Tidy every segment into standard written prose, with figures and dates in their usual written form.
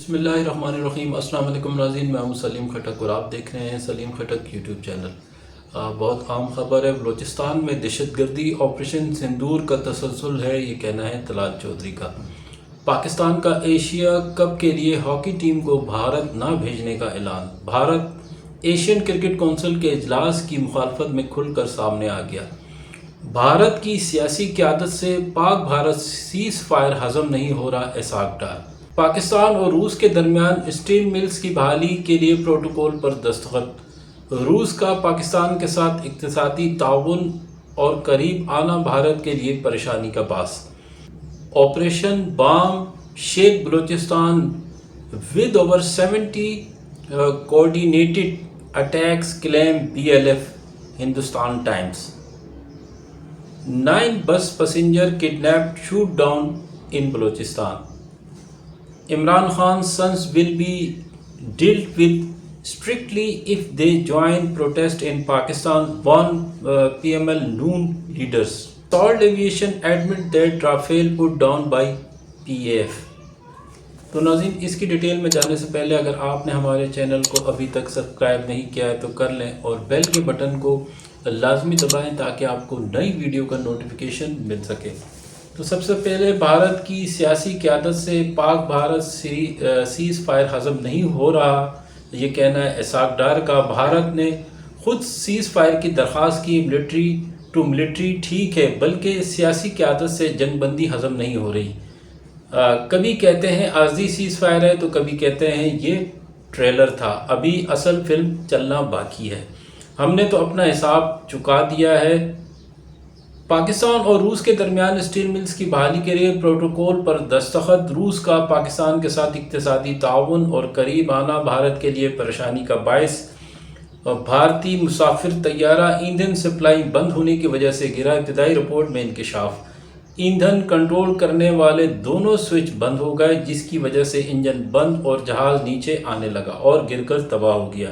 बिस्मिल्लाहिर्रहमानिर्रहीम। अस्सलाम वालेकुम नाज़रीन, मैं हूं सलीम खटक और आप देख रहे हैं सलीम खटक यूट्यूब चैनल। बहुत आम खबर है, बलूचिस्तान में दहशतगर्दी ऑपरेशन सिंदूर का तसलसल है, ये कहना है तलाल चौधरी का। पाकिस्तान का एशिया कप के लिए हॉकी टीम को भारत ना भेजने का ऐलान। भारत एशियन क्रिकेट कौंसिल के इजलास की मुखालफत में खुलकर सामने आ गया। भारत की सियासी क़यादत से पाक भारत सीज़ फायर हज़म नहीं हो रहा, इसाक डार। पाकिस्तान और रूस के दरमियान स्टील मिल्स की बहाली के लिए प्रोटोकॉल पर दस्तखत। रूस का पाकिस्तान के साथ इक़्तिसादी ताउन और करीब आना भारत के लिए परेशानी का बास। ऑपरेशन बाम शेख Balochistan with over 70 coordinated attacks claim BLF। Hindustan Times. 9 bus passenger kidnapped, shoot down in Balochistan. Imran Khan's sons will be dealt with strictly if they join protest in Pakistan, warn PML noon leaders. Assault Aviation admit that Rafale put down by PAF। तो नाज़रीन, इसकी detail में जाने से पहले अगर आपने हमारे चैनल को अभी तक सब्सक्राइब नहीं किया है तो कर लें और बेल के बटन को लाजमी दबाएं ताकि आपको नई वीडियो का नोटिफिकेशन मिल सके। तो सबसे पहले, भारत की सियासी क़यादत से पाक भारत सीज़ फायर हज़म नहीं हो रहा, ये कहना है इसाक डार का। भारत ने खुद सीज़ फायर की दरख्वास्त की, मिलिट्री टू मिलिट्री ठीक है, बल्कि सियासी क़यादत से जंगबंदी हज़म नहीं हो रही। कभी कहते हैं आर्जी सीज़ फायर है तो कभी कहते हैं ये ट्रेलर था, अभी असल फिल्म चलना बाकी है। हमने तो अपना हिसाब चुका दिया है। पाकिस्तान और रूस के दरमियान स्टील मिल्स की बहाली के लिए प्रोटोकॉल पर दस्तखत। रूस का पाकिस्तान के साथ इक़्तिसादी ताउन और करीब आना भारत के लिए परेशानी का बायस। भारतीय मुसाफिर तैयारा ईंधन सप्लाई बंद होने की वजह से गिरा, इब्तदाई रिपोर्ट में इंकशाफ। ईंधन कंट्रोल करने वाले दोनों स्विच बंद हो गए, जिसकी वजह से इंजन बंद और जहाज़ नीचे आने लगा और गिरकर तबाह हो गया।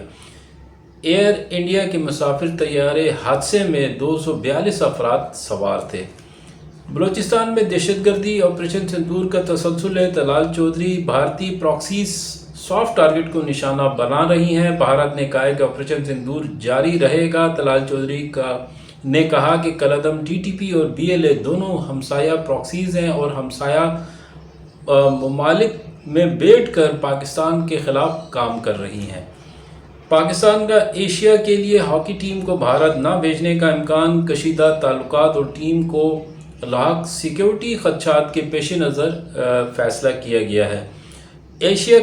एयर इंडिया के मुसाफिर तैयारे हादसे में 242 अफराद सवार थे। बलूचिस्तान में दहशतगर्दी ऑपरेशन सिंदूर का तसलसल है, तलाल चौधरी। भारतीय प्रॉक्सीज सॉफ्ट टारगेट को निशाना बना रही हैं। भारत ने कहा है कि ऑपरेशन सिंदूर जारी रहेगा। तलाल चौधरी ने कहा कि कलअदम TTP और BLA दोनों हमसाया प्रॉक्सीज हैं और हमसाया ममालिक में बैठकर पाकिस्तान के खिलाफ काम कर रही हैं। पाकिस्तान का एशिया के लिए हॉकी टीम को भारत न भेजने का इम्कान, कशीदा ताल्लुकात और टीम को लाक सिक्योरिटी खदशात के पेश नज़र फ़ैसला किया गया है। एशिया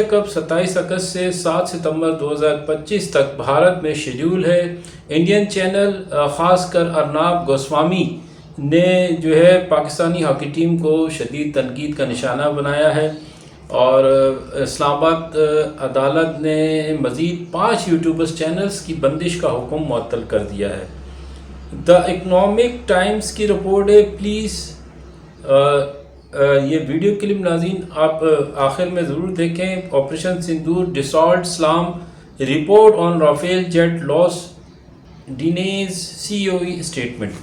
कप 27 अगस्त से 7 सितंबर 2025 तक भारत में शेड्यूल है। इंडियन चैनल ख़ासकर अर्नाब गोस्वामी ने जो है पाकिस्तानी हॉकी टीम को शदीद तनकीद का निशाना बनाया है और इस्लामाबाद अदालत ने मज़ीद 5 यूट्यूबर्स चैनल्स की बंदिश का हुक्म मुअत्तल कर दिया है। द इकनॉमिक टाइम्स की रिपोर्ट है। प्लीज़ ये वीडियो क्लिप नाज़रीन आप आखिर में ज़रूर देखें। ऑपरेशन सिंदूर डिसॉल्ट इस्लाम report on Rafale jet loss denies COE statement.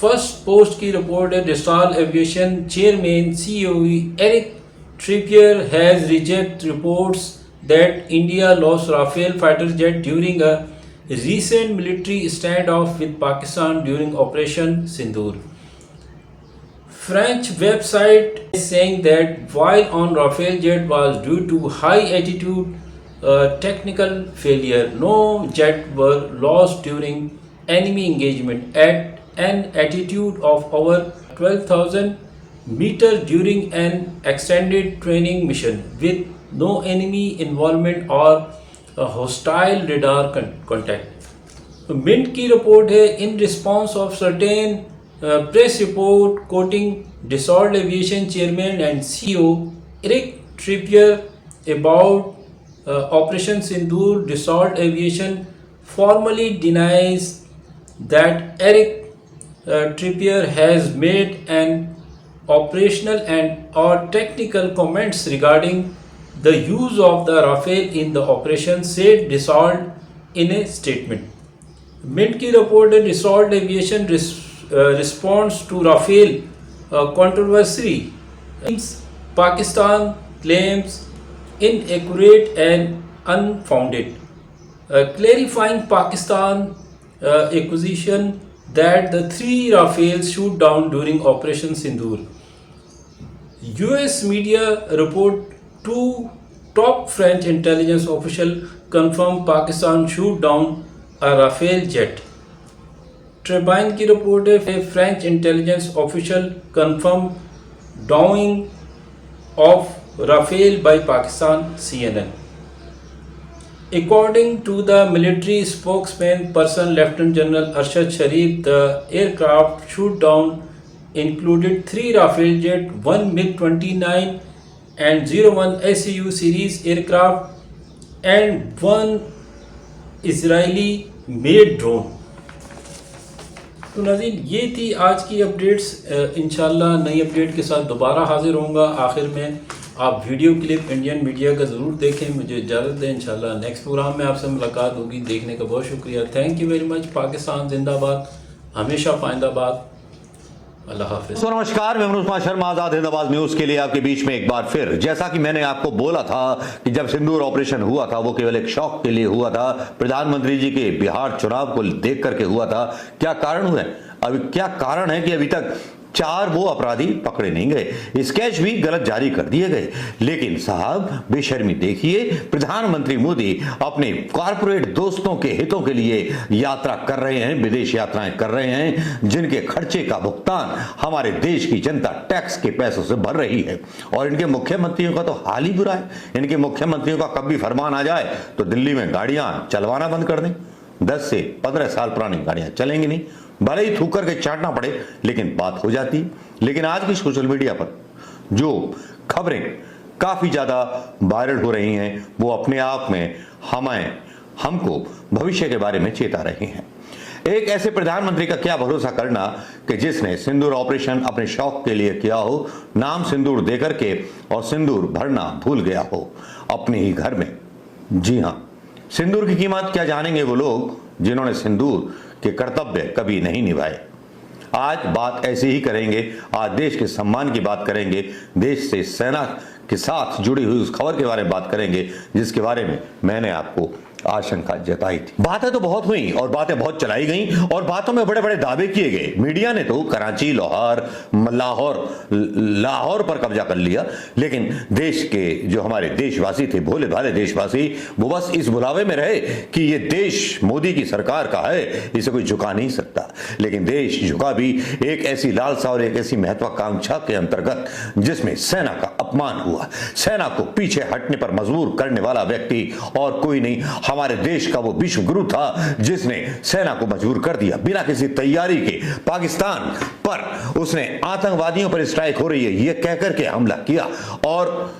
Firstpost की रिपोर्ट है। Dassault aviation chairman COE Eric Trippier has rejected reports that India lost Rafale fighter jet during a recent military standoff with Pakistan during Operation Sindoor. French website is saying that while on Rafale jet was due to high altitude technical failure, no jet were lost during enemy engagement at an altitude of over 12,000 meter during an extended training mission with no enemy involvement or hostile radar contact. Mint की report है। In response of certain press report quoting Dassault Aviation Chairman and CEO Eric Trippier about Operation Sindoor, Dassault Aviation formally denies that Eric Trippier has made an operational and or technical comments regarding the use of the Rafale in the operation, said Dassault in a statement. Mint की report है। Dassault Aviation response to Rafale controversy. Pakistan claims inaccurate and unfounded, clarifying Pakistan accusation that the three Rafales shoot down during Operation Sindoor. US media report two top French intelligence officials confirmed Pakistan shoot down a Rafale jet. Tribune की report है, French intelligence official confirm downing of Rafale by Pakistan CNN. According to the military spokesman person Lieutenant General Arshad Sharif, the aircraft shoot down included 3 Rafale jet, 1 MiG-29 and 01 SU series aircraft and 1 Israeli made drone. तो नाज़रीन, ये थी आज की updates. इंशाल्लाह नई update के साथ दोबारा हाजिर होऊंगा। आखिर में आप वीडियो क्लिप इंडियन मीडिया का ज़रूर देखें। मुझे इजाज़त दें, इंशाल्लाह नेक्स्ट प्रोग्राम में आपसे मुलाकात होगी। देखने का बहुत शुक्रिया। Thank you very much. Pakistan जिंदाबाद, हमेशा पाइंदाबाद। अल्लाह हाफिज़। तो नमस्कार, मैं मनोज कुमार शर्मा, आजाद हिंद न्यूज के लिए आपके बीच में एक बार फिर। जैसा कि मैंने आपको बोला था कि जब सिंदूर ऑपरेशन हुआ था वो केवल एक शौक के लिए हुआ था, प्रधानमंत्री जी के बिहार चुनाव को देख करके हुआ था। क्या कारण हुए? अभी क्या कारण है कि अभी तक 4 वो अपराधी पकड़े नहीं गए, स्केच भी गलत जारी कर दिए गए। लेकिन साहब बेशर्मी देखिए, प्रधानमंत्री मोदी अपने कॉर्पोरेट दोस्तों के हितों के लिए यात्रा कर रहे हैं, विदेश यात्राएं कर रहे हैं, जिनके खर्चे का भुगतान हमारे देश की जनता टैक्स के पैसों से भर रही है। और इनके मुख्यमंत्रियों का तो हाल ही बुरा है। इनके मुख्यमंत्रियों का कभी फरमान आ जाए तो दिल्ली में गाड़ियां चलवाना बंद कर दें। 10 से 15 साल पुरानी गाड़ियां चलेंगी नहीं, भले ही थूक करके चाटना पड़े, लेकिन बात हो जाती। लेकिन आज की सोशल मीडिया पर जो खबरें काफी ज्यादा वायरल हो रही हैं, वो अपने आप में हमको भविष्य के बारे में चेता रही हैं। एक ऐसे प्रधानमंत्री का क्या भरोसा करना कि जिसने सिंदूर ऑपरेशन अपने शौक के लिए किया हो, नाम सिंदूर देकर के, और सिंदूर भरना भूल गया हो अपने ही घर में। जी हां, सिंदूर की कीमत क्या जानेंगे वो लोग जिन्होंने सिंदूर के कर्तव्य कभी नहीं निभाए। आज बात ऐसे ही करेंगे। आज देश के सम्मान की बात करेंगे, देश से सेना के साथ जुड़ी हुई उस खबर के बारे में बात करेंगे जिसके बारे में मैंने आपको आशंका जताई थी। बातें तो बहुत हुई और बातें बहुत चलाई गई और बातों में बड़े बड़े दावे किए गए। मीडिया ने तो कराची, लाहौर पर कब्जा कर लिया, लेकिन देश के जो हमारे देशवासी थे, भोले भाले देशवासी, वो बस इस बुलावे में रहे कि ये देश मोदी की सरकार का है, इसे कोई झुका नहीं सकता। लेकिन देश झुका भी एक ऐसी लालसा और एक ऐसी महत्वाकांक्षा के अंतर्गत जिसमें सेना का अपमान हुआ। सेना को पीछे हटने पर मजबूर करने वाला व्यक्ति और कोई नहीं, हमारे देश का वो विश्व गुरु था जिसने सेना को मजबूर कर दिया। बिना किसी तैयारी के पाकिस्तान पर उसने आतंकवादियों पर स्ट्राइक हो रही है ये कहकर के हमला किया। और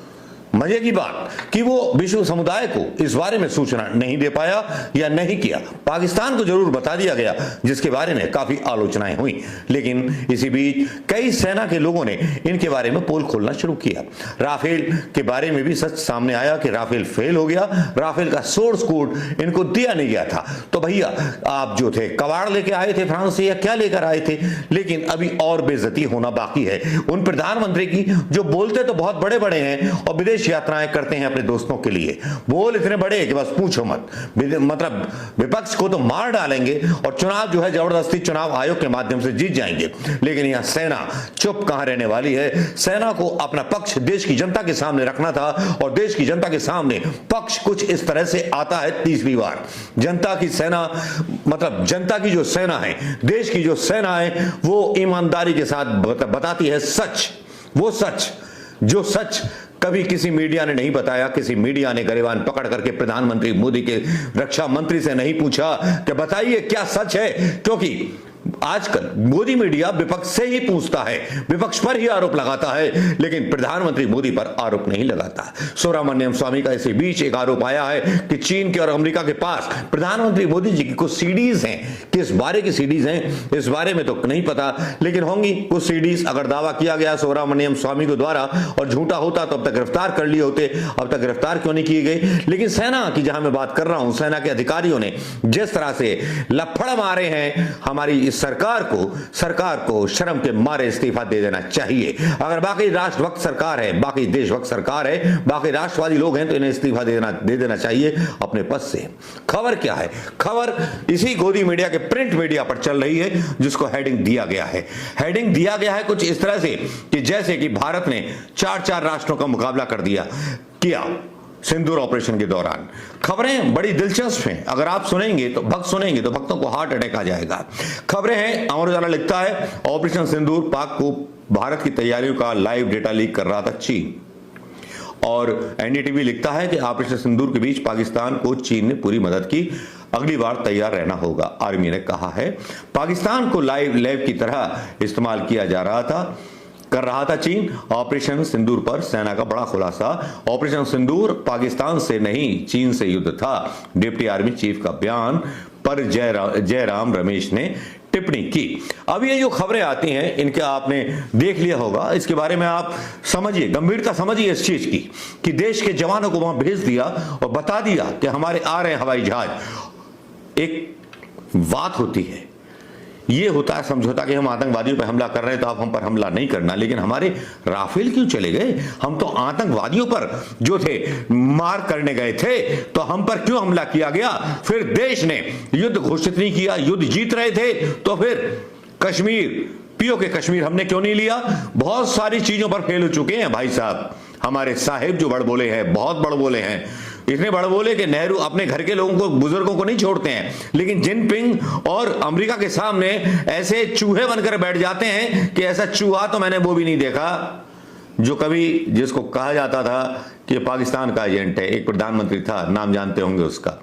मजे की बात कि वो विश्व समुदाय को इस बारे में सूचना नहीं दे पाया या नहीं किया। पाकिस्तान को जरूर बता दिया गया, जिसके बारे में काफी आलोचनाएं हुई। लेकिन इसी बीच कई सेना के लोगों ने इनके बारे में पोल खोलना शुरू किया। राफेल के बारे में भी सच सामने आया कि राफेल फेल हो गया, राफेल का सोर्स कोड इनको दिया नहीं गया था। तो भैया आप जो थे कबाड़ लेके आए थे फ्रांस से या क्या लेकर आए थे? लेकिन अभी और बेइज्जती होना बाकी है उन प्रधानमंत्री की जो बोलते तो बहुत बड़े बड़े हैं और विदेश यात्राएं करते हैं अपने दोस्तों के लिए। बोल इतने बड़े कि बस पूछो मत, मतलब विपक्ष को तो मार डालेंगे और चुनाव जो है जबरदस्ती चुनाव आयोग के माध्यम से जीत जाएंगे। लेकिन यहां सेना चुप कहां रहने वाली है। सेना को अपना पक्ष देश की जनता के सामने रखना था और देश की जनता के सामने पक्ष कुछ इस तरह से आता है 30वीं बार। जनता की सेना, मतलब जनता की जो सेना है, देश की जो सेना है, वो ईमानदारी के साथ बताती है सच। वो सच जो सच कभी किसी मीडिया ने नहीं बताया। किसी मीडिया ने गरेबान पकड़ करके प्रधानमंत्री मोदी के रक्षा मंत्री से नहीं पूछा कि बताइए क्या सच है, क्योंकि आजकल मोदी मीडिया विपक्ष से ही पूछता है, विपक्ष पर ही आरोप लगाता है, लेकिन प्रधानमंत्री मोदी पर आरोप नहीं लगाता। सुब्रमण्यम स्वामी का इसी बीच एक आरोप आया है कि चीन के और अमेरिका के पास प्रधानमंत्री मोदी जी की कुछ सीडीज हैं। किस बारे की सीडीज हैं इस बारे में तो नहीं पता, लेकिन होंगी कुछ सीडीज। अगर दावा किया गया सुब्रमण्यम स्वामी के द्वारा और झूठा होता तो अब तक गिरफ्तार कर लिए होते। अब तक गिरफ्तार क्यों नहीं किए गए? लेकिन सेना की जहां मैं बात कर रहा हूं, सेना के अधिकारियों ने जिस तरह से लफड़ मारे हैं हमारी इस सरकार को शर्म के मारे इस्तीफा दे देना चाहिए। अगर बाकी राष्ट्रभक्त सरकार है, बाकी देशभक्त सरकार है, बाकी राष्ट्रवादी लोग हैं तो इन्हें इस्तीफा दे देना चाहिए अपने पद से। खबर क्या है? खबर इसी गोदी मीडिया के प्रिंट मीडिया पर चल रही है, जिसको हेडिंग दिया गया है। हेडिंग दिया गया है कुछ इस तरह से कि जैसे कि भारत ने 4 राष्ट्रों का मुकाबला किया सिंदूर ऑपरेशन के दौरान। खबरें बड़ी दिलचस्प हैं, अगर आप सुनेंगे तो भक्तों को हार्ट अटैक आ जाएगा। खबरें हैं, अमर उजाला लिखता है ऑपरेशन सिंदूर, पाक को भारत की तैयारियों का लाइव डेटा लीक कर रहा था चीन। और एनडीटीवी लिखता है कि ऑपरेशन सिंदूर के बीच पाकिस्तान को चीन ने पूरी मदद की, अगली बार तैयार रहना होगा, आर्मी ने कहा है। पाकिस्तान को लाइव लैब की तरह इस्तेमाल किया कर रहा था चीन। ऑपरेशन सिंदूर पर सेना का बड़ा खुलासा, ऑपरेशन सिंदूर पाकिस्तान से नहीं चीन से युद्ध था, डिप्टी आर्मी चीफ का बयान पर जयराम रमेश ने टिप्पणी की। अब ये जो खबरें आती हैं इनके आपने देख लिया होगा, इसके बारे में आप समझिए, गंभीरता समझिए इस चीज की कि देश के जवानों को वहां भेज दिया और बता दिया कि हमारे आ रहे हैं हवाई जहाज। एक बात होती है, ये होता है समझौता कि हम आतंकवादियों पर हमला कर रहे हैं तो आप हम पर हमला नहीं करना, लेकिन हमारे राफेल क्यों चले गए? हम तो आतंकवादियों पर जो थे मार करने गए थे, तो हम पर क्यों हमला किया गया? फिर देश ने युद्ध घोषित नहीं किया, युद्ध जीत रहे थे, तो फिर कश्मीर, पीओके कश्मीर हमने क्यों नहीं लिया? बहुत सारी चीजों पर फेल हो चुके हैं भाई साहब। हमारे साहिब जो बड़बोले हैं, बहुत बड़बोले हैं, इतने बड़बोले कि नेहरू अपने घर के लोगों को, बुजुर्गों को नहीं छोड़ते हैं, लेकिन जिनपिंग और अमेरिका के सामने ऐसे चूहे बनकर बैठ जाते हैं कि ऐसा चूहा तो मैंने वो भी नहीं देखा जो कभी, जिसको कहा जाता था कि पाकिस्तान का एजेंट है। एक प्रधानमंत्री था, नाम जानते होंगे उसका।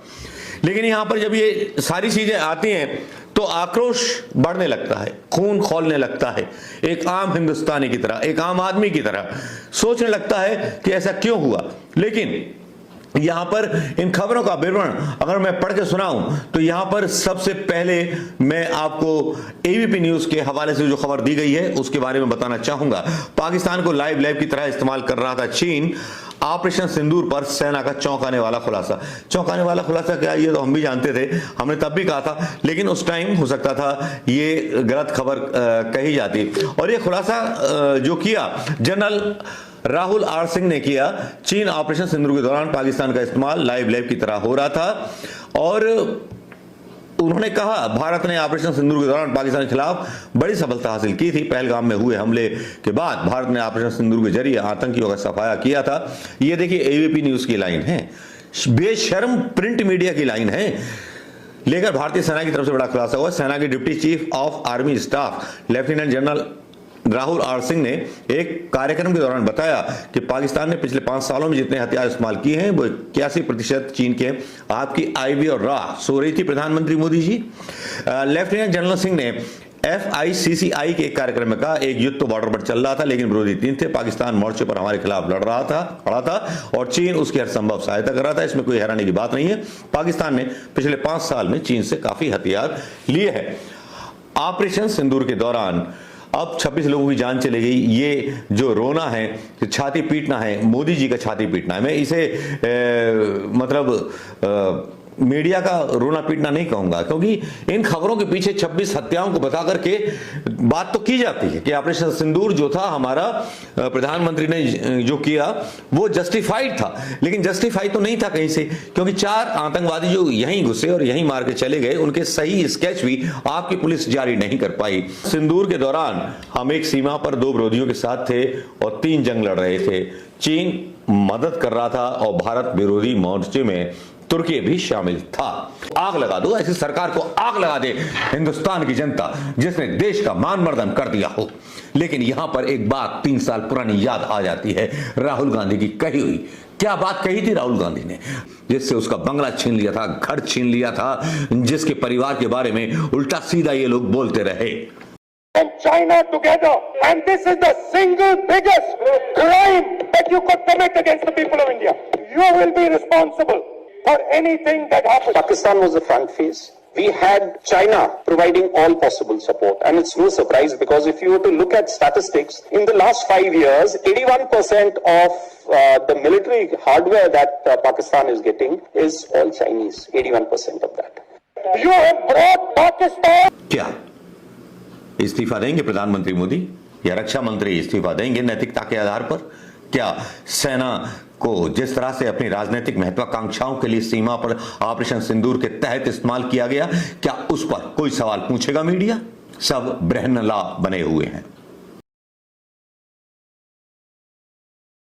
लेकिन यहां पर जब ये सारी चीजें आती हैं तो आक्रोश बढ़ने लगता है, खून खौलने लगता है। एक आम हिंदुस्तानी की तरह, एक आम आदमी की तरह सोचने लगता है कि ऐसा क्यों हुआ। लेकिन यहां पर इन खबरों का विवरण अगर मैं पढ़ के सुनाऊं तो यहां पर सबसे पहले मैं आपको एबीपी न्यूज के हवाले से जो खबर दी गई है उसके बारे में बताना चाहूंगा। पाकिस्तान को लाइव लैब की तरह इस्तेमाल कर रहा था चीन, ऑपरेशन सिंदूर पर सेना का चौंकाने वाला खुलासा। चौंकाने वाला खुलासा क्या, ये तो हम भी जानते थे, हमने तब भी कहा था, लेकिन उस टाइम हो सकता था ये गलत खबर कही जाती। और ये खुलासा जो किया जनरल राहुल आर सिंह ने किया, चीन ऑपरेशन सिंदूर के दौरान पाकिस्तान का इस्तेमाल लाइव लैब की तरह हो रहा था। और उन्होंने कहा भारत ने ऑपरेशन सिंदूर के दौरान पाकिस्तान के खिलाफ बड़ी सफलता हासिल की थी। पहलगाम में हुए हमले के बाद भारत ने ऑपरेशन सिंदूर के जरिए आतंकियों का सफाया किया था। ये देखिए एबीपी न्यूज की लाइन है, बेशर्म प्रिंट मीडिया की लाइन है। लेकर भारतीय सेना की तरफ से बड़ा खुलासा हुआ। सेना के deputy chief of army staff lieutenant general Rahul R Singh ने एक कार्यक्रम के दौरान बताया कि पाकिस्तान ने पिछले 5 सालों में जितने हथियार इस्तेमाल किए हैं वो 81% चीन के। आपकी आईवी और राह सो रही थी प्रधानमंत्री मोदी जी। लेफ्टिनेंट जनरल सिंह ने FICCI के एक कार्यक्रम में कहा, एक युद्ध तो बॉर्डर पर चल रहा था लेकिन विरोधी 3 थे। पाकिस्तान मोर्चे पर हमारे खिलाफ खड़ा था और चीन उसकी हर संभव सहायता कर रहा था। इसमें कोई हैरानी की बात नहीं है। पाकिस्तान ने पिछले 5 साल में चीन से काफी हथियार लिए हैं। ऑपरेशन सिंदूर के दौरान अब 26 लोगों की जान चली गई। ये जो रोना है, छाती पीटना है, मोदी जी का छाती पीटना है। मैं इसे मीडिया का रोना पीटना नहीं कहूंगा, क्योंकि इन खबरों के पीछे 26 हत्याओं को बता करके बात तो की जाती है कि ऑपरेशन सिंदूर जो था हमारा, प्रधानमंत्री ने जो किया वो जस्टिफाइड था, लेकिन जस्टिफाइड तो नहीं था कहीं से, क्योंकि 4 आतंकवादी जो यहीं घुसे और यहीं मार के चले गए, उनके सही स्केच भी आपकी पुलिस जारी नहीं कर पाई। सिंदूर के दौरान हम एक सीमा पर 2 विरोधियों के साथ थे और 3 जंग लड़ रहे थे। चीन मदद कर रहा था और भारत विरोधी मोर्चे में तुर्की भी शामिल था। आग लगा दो, ऐसी सरकार को आग लगा दे हिंदुस्तान की जनता जिसने देश का मान मर्दन कर दिया हो। लेकिन यहां पर एक बात 3 साल पुरानी याद आ जाती है, राहुल गांधी की कही हुई। क्या बात कही थी राहुल गांधी ने, जिससे उसका बंगला छीन लिया था, घर छीन लिया था, जिसके परिवार के बारे में उल्टा सीधा ये लोग बोलते रहे। And China together, and this is the single biggest crime that you could commit against the people of India. You will be responsible for anything that happens. Pakistan was the front face. We had China providing all possible support, and it's no surprise because if you were to look at statistics, in the last 5 years, 81% of the military hardware that Pakistan is getting is all Chinese. 81% of that. You have brought Pakistan. क्या इस्तीफा देंगे प्रधानमंत्री मोदी या रक्षा मंत्री इस्तीफा देंगे नैतिकता के आधार पर? क्या सेना को जिस तरह से अपनी राजनीतिक महत्वाकांक्षाओं के लिए सीमा पर ऑपरेशन सिंदूर के तहत इस्तेमाल किया गया, क्या उस पर कोई सवाल पूछेगा मीडिया? सब ब्रह्मला बने हुए हैं।